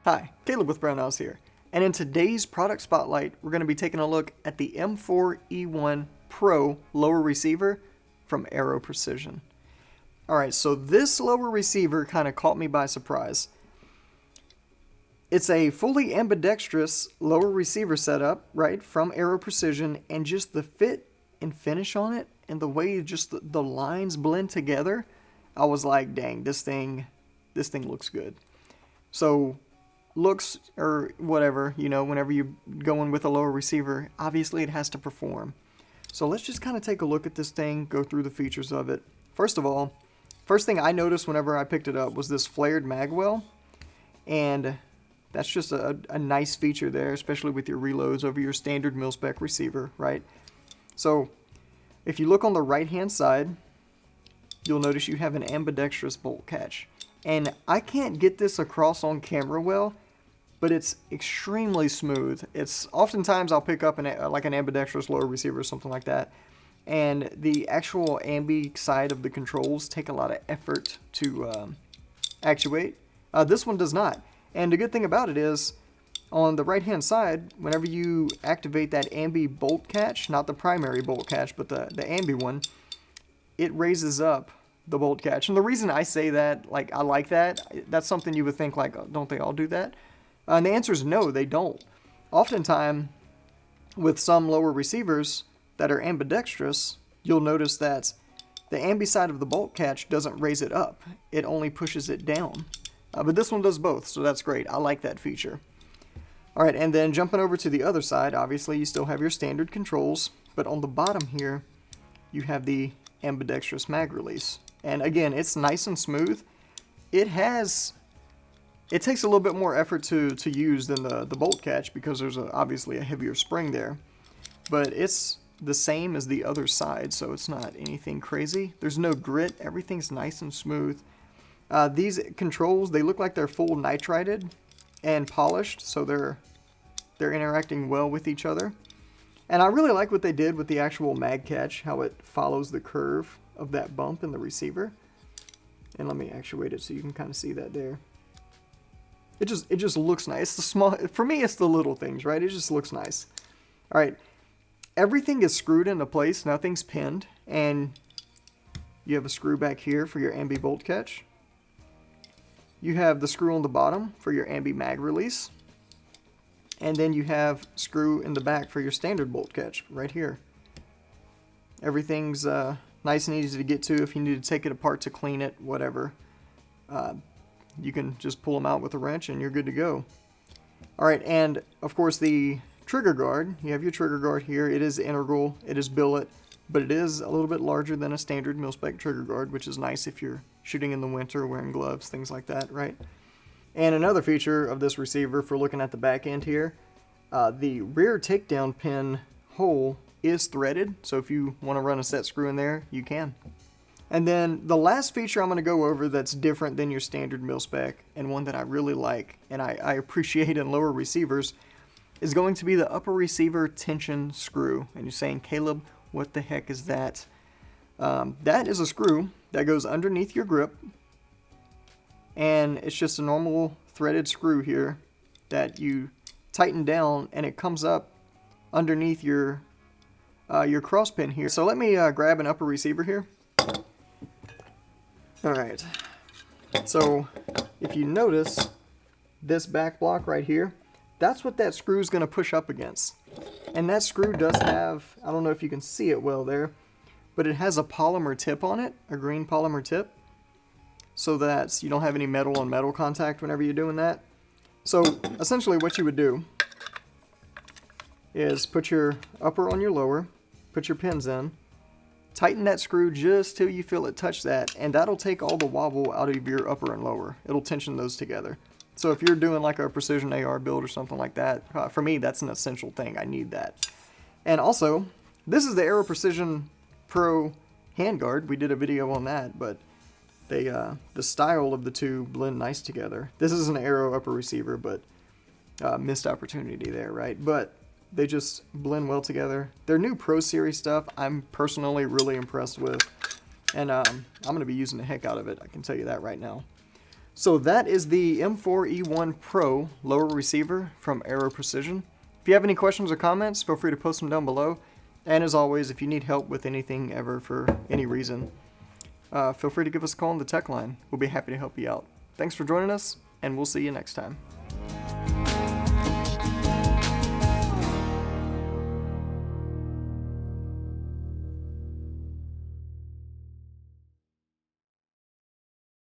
Hi, Caleb with Brownells here, and in today's product spotlight, we're going to be taking a look at the M4E1 Pro lower receiver from Aero Precision. Alright, so this lower receiver kind of caught me by surprise. It's a fully ambidextrous lower receiver setup, right, from Aero Precision, and just the fit and finish on it, and the way just the lines blend together, I was like, dang, this thing looks good. So, looks or whatever, you know, whenever you're going with a lower receiver, obviously it has to perform. So let's just kind of take a look at this thing, go through the features of it. First of all, first thing I noticed whenever I picked it up was this flared magwell, and that's just a nice feature there, especially with your reloads over your standard mil-spec receiver, right? So if you look on the right hand side, you'll notice you have an ambidextrous bolt catch. And I can't get this across on camera well, but it's extremely smooth. It's oftentimes I'll pick up like an ambidextrous lower receiver or something like that, and the actual ambi side of the controls take a lot of effort to actuate. This one does not. And the good thing about it is, on the right hand side, whenever you activate that ambi bolt catch, not the primary bolt catch, but the ambi one, it raises up the bolt catch. And the reason I say that, like, I like that, that's something you would think, like, don't they all do that? And the answer is no, they don't. Oftentimes, with some lower receivers that are ambidextrous, you'll notice that the ambi side of the bolt catch doesn't raise it up. It only pushes it down. But this one does both, so that's great. I like that feature. Alright, and then jumping over to the other side, obviously you still have your standard controls, but on the bottom here, you have the ambidextrous mag release. And again, it's nice and smooth. It takes a little bit more effort to use than the bolt catch because there's obviously a heavier spring there. But it's the same as the other side, so it's not anything crazy. There's no grit. Everything's nice and smooth. These controls, they look like they're full nitrided and polished, so they're interacting well with each other. And I really like what they did with the actual mag catch, how it follows the curve of that bump in the receiver. And let me actuate it so you can kind of see that there. It just looks nice. It's the small, for me it's the little things, right? It just looks nice. All right, everything is screwed into place, nothing's pinned, and you have a screw back here for your ambi bolt catch. You have the screw on the bottom for your ambi mag release. And then you have screw in the back for your standard bolt catch right here. Everything's nice and easy to get to if you need to take it apart to clean it, whatever. You can just pull them out with a wrench and you're good to go. Alright, and of course the trigger guard, you have your trigger guard here. It is integral, it is billet, but it is a little bit larger than a standard mil-spec trigger guard, which is nice if you're shooting in the winter, wearing gloves, things like that, right? And another feature of this receiver, for looking at the back end here, the rear takedown pin hole is threaded, so if you want to run a set screw in there, you can. And then the last feature I'm going to go over that's different than your standard mil-spec, and one that I really like, and I appreciate in lower receivers, is going to be the upper receiver tension screw. And you're saying, Caleb, what the heck is that? That is a screw that goes underneath your grip, and it's just a normal threaded screw here that you tighten down, and it comes up underneath your cross pin here. So let me grab an upper receiver here. Alright, so if you notice this back block right here, that's what that screw is going to push up against. And that screw does have, I don't know if you can see it well there, but it has a polymer tip on it, a green polymer tip, so that you don't have any metal on metal contact whenever you're doing that. So essentially what you would do is put your upper on your lower, put your pins in, tighten that screw just till you feel it touch that, and that'll take all the wobble out of your upper and lower. It'll tension those together. So if you're doing like a precision AR build or something like that, for me that's an essential thing. I need that. And also, this is the Aero Precision Pro handguard. We did a video on that, but the style of the two blend nice together. This is an Aero upper receiver, but missed opportunity there, right? But they just blend well together. Their new Pro Series stuff, I'm personally really impressed with, and I'm going to be using the heck out of it, I can tell you that right now. So that is the M4E1 Pro lower receiver from Aero Precision. If you have any questions or comments, feel free to post them down below. And as always, if you need help with anything ever for any reason, feel free to give us a call on the tech line. We'll be happy to help you out. Thanks for joining us, and we'll see you next time.